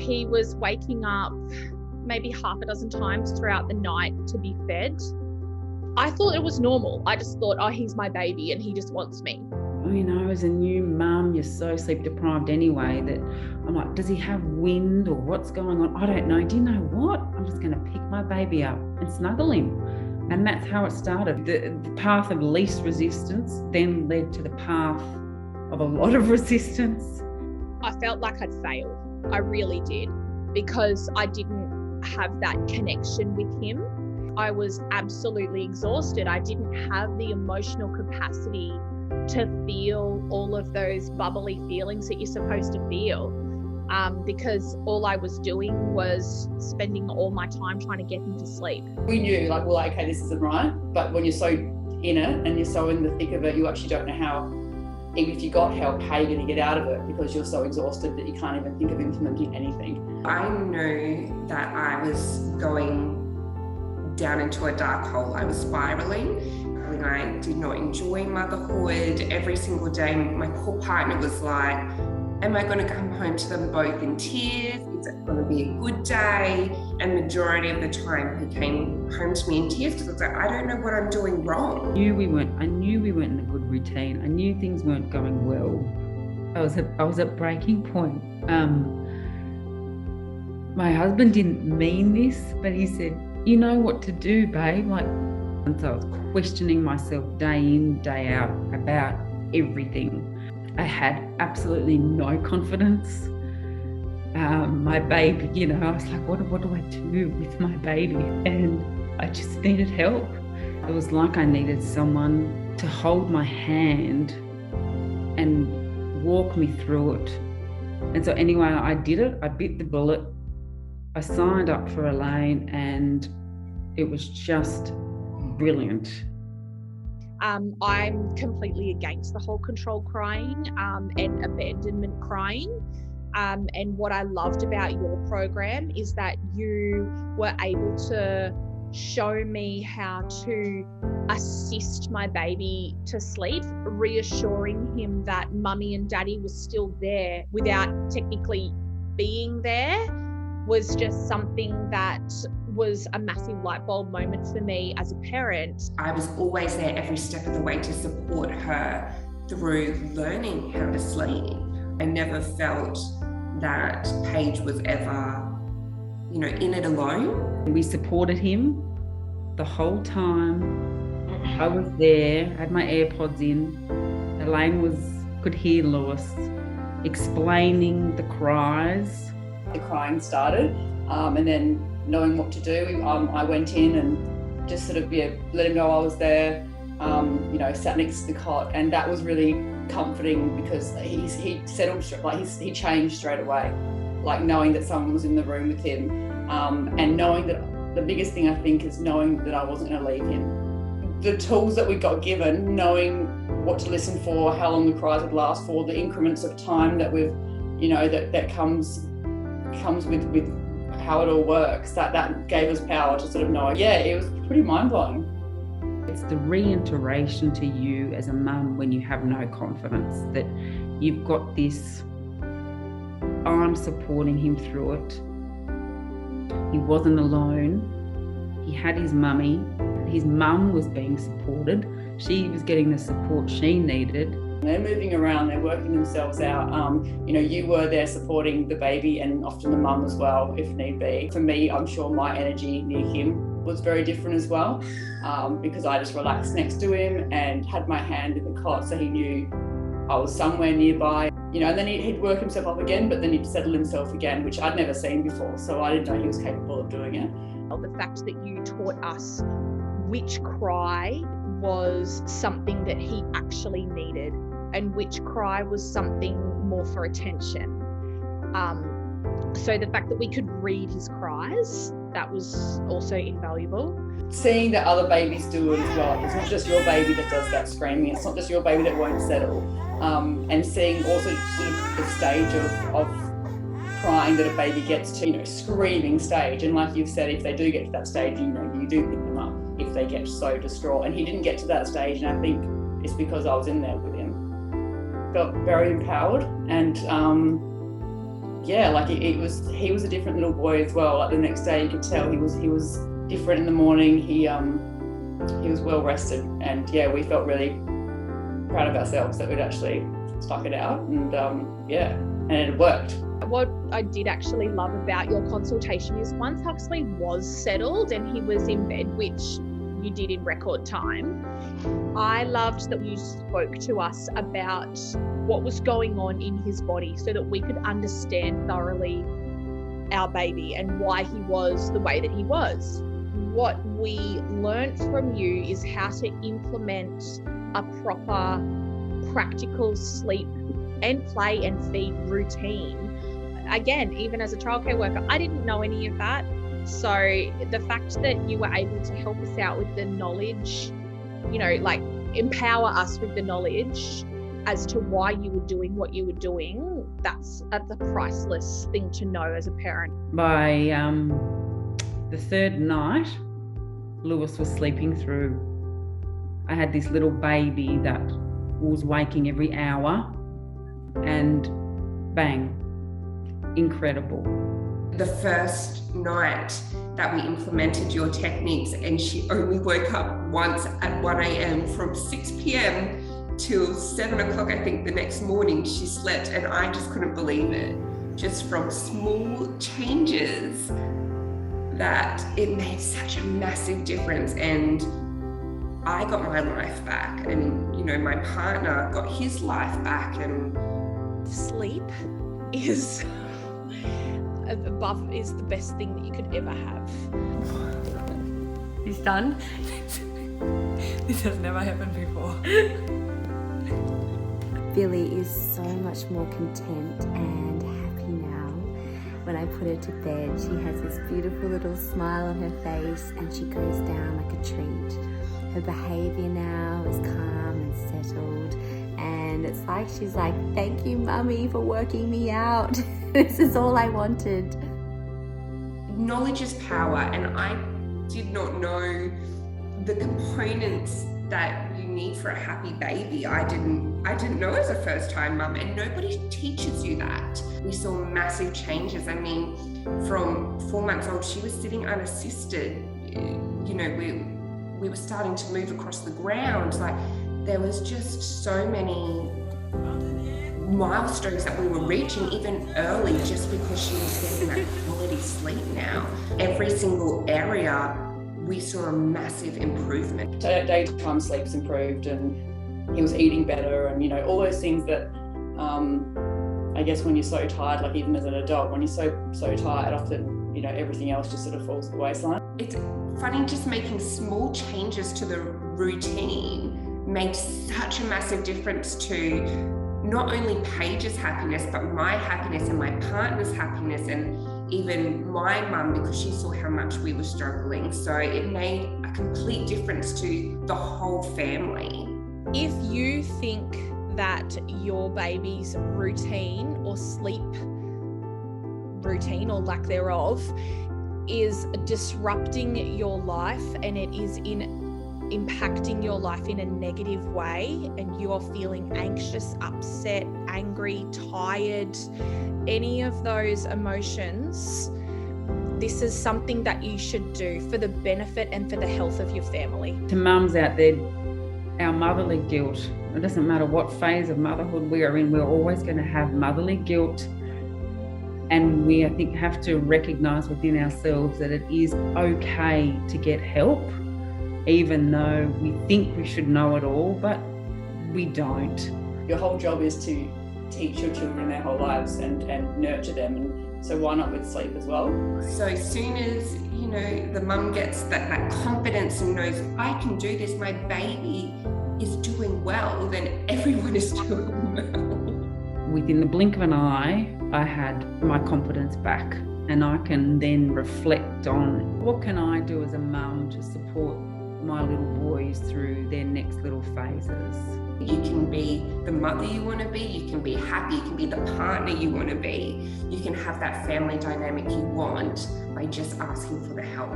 he was waking up maybe half a dozen times throughout the night to be fed. I thought it was normal. I just thought, oh, he's my baby and he just wants me. You know, as a new mum, you're so sleep deprived anyway that I'm like, does he have wind or what's going on? I don't know. Do you know what? I'm just going to pick my baby up and snuggle him. And that's how it started. The path of least resistance then led to the path of a lot of resistance. I felt like I'd failed. I really did, because I didn't have that connection with him. I was absolutely exhausted. I didn't have the emotional capacity to feel all of those bubbly feelings that you're supposed to feel, because all I was doing was spending all my time trying to get him to sleep. We knew, like, well, okay, this isn't right. But when you're so in it and you're so in the thick of it, you actually don't know how, even if you got help, how you're going to get out of it, because you're so exhausted that you can't even think of implementing anything. I knew that I was going down into a dark hole. I was spiraling. When I did not enjoy motherhood, every single day my poor partner was like, am I going to come home to them both in tears? Is it going to be a good day? And majority of the time he came home to me in tears because I was like, I don't know what I'm doing wrong. I knew we weren't in a good routine. I knew things weren't going well. I was at breaking point. My husband didn't mean this, but he said, you know what to do, babe. And so I was questioning myself day in, day out about everything. I had absolutely no confidence. My baby, you know, I was like, what do I do with my baby? And I just needed help. It was like I needed someone to hold my hand and walk me through it. And so anyway, I did it. I bit the bullet. I signed up for Elaine, and it was just brilliant. I'm completely against the whole control crying and abandonment crying. And what I loved about your program is that you were able to show me how to assist my baby to sleep, reassuring him that mummy and daddy was still there without technically being there, was just something that was a massive light bulb moment for me as a parent. I was always there every step of the way to support her through learning how to sleep. I never felt that Paige was ever, in it alone. We supported him the whole time. I was there, had my AirPods in. Elaine could hear Lewis explaining the cries. The crying started, and then knowing what to do, I went in and just sort of let him know I was there, sat next to the cot, and that was really comforting because he settled, he changed straight away, like knowing that someone was in the room with him, and knowing that the biggest thing I think is knowing that I wasn't going to leave him. The tools that we got given, knowing what to listen for, how long the cries would last for, the increments of time that we've, that comes with how it all works, that gave us power to sort of know. Yeah, it was pretty mind-blowing. It's the reiteration to you as a mum when you have no confidence that you've got this, I'm supporting him through it. He wasn't alone. He had his mummy. His mum was being supported. She was getting the support she needed. They're moving around, they're working themselves out. You were there supporting the baby and often the mum as well, if need be. For me, I'm sure my energy near him was very different as well, because I just relaxed next to him and had my hand in the cot so he knew I was somewhere nearby. And then he'd work himself up again, but then he'd settle himself again, which I'd never seen before, so I didn't know he was capable of doing it. The fact that you taught us which cry was something that he actually needed and which cry was something more for attention. So the fact that we could read his cries, that was also invaluable. Seeing that other babies do it as well. It's not just your baby that does that screaming. It's not just your baby that won't settle. And seeing also sort of the stage of crying that a baby gets to, screaming stage. And like you've said, if they do get to that stage, you do pick them up if they get so distraught. And he didn't get to that stage, and I think it's because I was in there with him. Felt very empowered and he was a different little boy as well. Like the next day, you could tell he was different in the morning. He was well rested, and we felt really proud of ourselves that we'd actually stuck it out, and and it worked. What I did actually love about your consultation is once Huxley was settled and he was in bed, which you did in record time, I loved that you spoke to us about what was going on in his body so that we could understand thoroughly our baby and why he was the way that he was. What we learned from you is how to implement a proper, practical sleep and play and feed routine. Again, even as a childcare worker, I didn't know any of that. So the fact that you were able to help us out with the knowledge, empower us with the knowledge as to why you were doing what you were doing, that's a priceless thing to know as a parent. By the third night, Lewis was sleeping through. I had this little baby that was waking every hour, and bang, incredible. The first night that we implemented your techniques, and she only woke up once at 1 a.m. from 6 p.m. till 7 o'clock, I think, the next morning she slept, and I just couldn't believe it. Just from small changes that it made such a massive difference, and I got my life back, and my partner got his life back. And sleep is the best thing that you could ever have. He's done. This has never happened before. Billy is so much more content and happy now. When I put her to bed, she has this beautiful little smile on her face, and she goes down like a treat. Her behaviour now is calm and settled, and it's like she's like, thank you, Mummy, for working me out. This is all I wanted. Knowledge is power, and I did not know the components that you need for a happy baby. I didn't know as a first-time mum, and nobody teaches you that. We saw massive changes. I mean, from 4 months old, she was sitting unassisted. We were starting to move across the ground. Like, there was just so many milestones that we were reaching even early, just because she was getting that quality sleep now. Every single area, we saw a massive improvement. Daytime sleep's improved, and he was eating better, and all those things that I guess when you're so tired, like even as an adult, when you're so tired, often everything else just sort of falls to the waistline. It's funny, just making small changes to the routine made such a massive difference to not only Paige's happiness, but my happiness and my partner's happiness, and even my mum, because she saw how much we were struggling. So it made a complete difference to the whole family. If you think that your baby's routine or sleep routine or lack thereof is disrupting your life, and it is impacting your life in a negative way, and you are feeling anxious, upset, angry, tired, any of those emotions, this is something that you should do for the benefit and for the health of your family. To mums out there, our motherly guilt, it doesn't matter what phase of motherhood we are in, we're always going to have motherly guilt. And we, I think, have to recognise within ourselves that it is okay to get help, even though we think we should know it all, but we don't. Your whole job is to teach your children their whole lives and nurture them, and so why not with sleep as well? So as soon as the mum gets that confidence and knows, I can do this, my baby is doing well, then everyone is doing well. Within the blink of an eye, I had my confidence back, and I can then reflect on what can I do as a mum to support my little boys through their next little phases. You can be the mother you want to be, you can be happy, you can be the partner you want to be, you can have that family dynamic you want by just asking for the help.